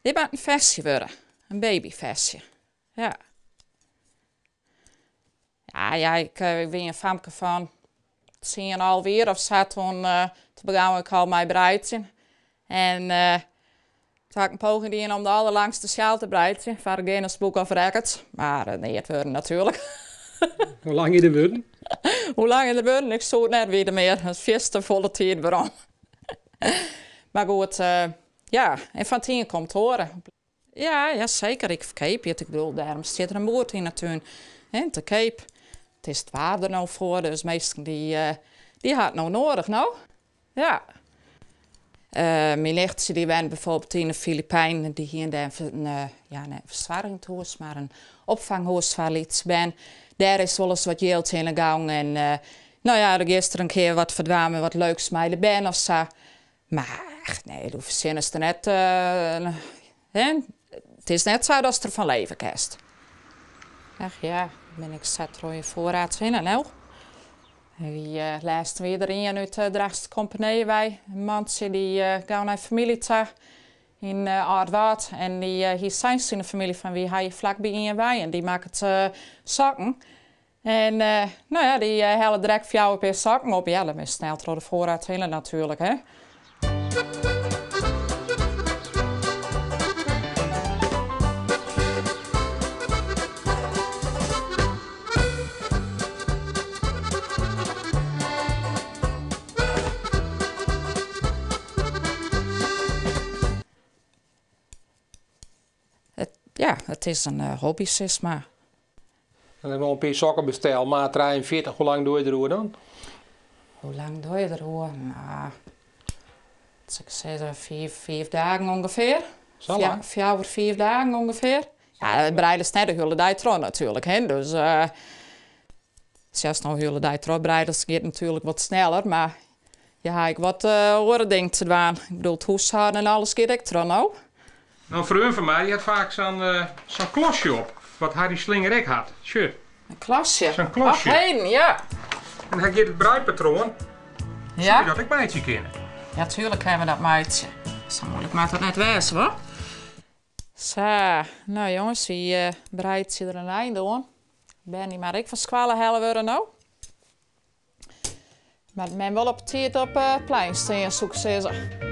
Dit moet een vestje worden. Een babyvestje. Ja. Ja, ik ben een famke van 10 alweer of zo toen te begonnen ik al mijn breidje. En toen had ik een poging in om de allerlangste sjaal te breiden. Voor de Guinness Book of Records. Maar nee, het worden natuurlijk. Hoe lang je er worden? Hoe lang in de worden? Ik zoek net weer meer. Het is volle tijd waarom. Maar goed, ja, en van 10 komt horen. Ja, zeker. Ik verkeep het. Ik bedoel, daarom zit er een boert in natuurlijk. En te keep. Het is het waarde nou voor, dus meesten die had nou nodig, nou. Ja. Mijn nichtje die went bijvoorbeeld in de Filipijnen, die hier een verzwaringhuis, maar een opvanghuis van iets ben. Daar is wel eens wat geld in de gang en nou ja, er gisteren een keer wat verdwamen, wat leuks mee de ben of zo. Maar nee, dat verzinnen ze er net. Het is net zo dat ze er van leven kerst. Ach ja, ben ik zat er je voorraad in nou. Die laatst weer erin uit de Drachtse Compagnie wij. Een mannetje die gaat naar familie toe in Aardwaard. En die hier zijn in de familie van wie hij vlakbij in wij. En die maakt het zakken. En nou ja, die halen direct 4 per zakken op. Ja, dan is snel door de voorraad heen natuurlijk, hè. Ja, het is een hobby, sis, maar. En dan nog een paar sokken besteld, maat 43. Hoe lang doe je erover dan? Hoe lang doe je erover? Nou, ik zeg 4 dagen ongeveer. Zo lang? 4 of 5 dagen ongeveer. Ja, het breiden is net de hele dag trouw natuurlijk, hè. Dus zelfs nog de hele dag trouw breiden gaat natuurlijk wat sneller, maar ja, ik wat horen denk te doen. Ik bedoel, het huishouden en alles gaat ik trouw nou. Nou, een vriend van mij die had vaak zo'n klosje op, wat Harry Slingerik had. Tjur. Een klasje. Zo'n klosje. Ach, heen, ja. En dan heb je het breipatroon. Ja. Zie je dat ik meidje kennen? Ja, tuurlijk hebben we dat meidje. Zo moeilijk maakt dat net wezen, hoor. Zo, nou jongens, wie breidt je er een einde aan? Ben maar ik van squallen hellen worden nou. Maar men wel op tijd op plein staan, zoek ze.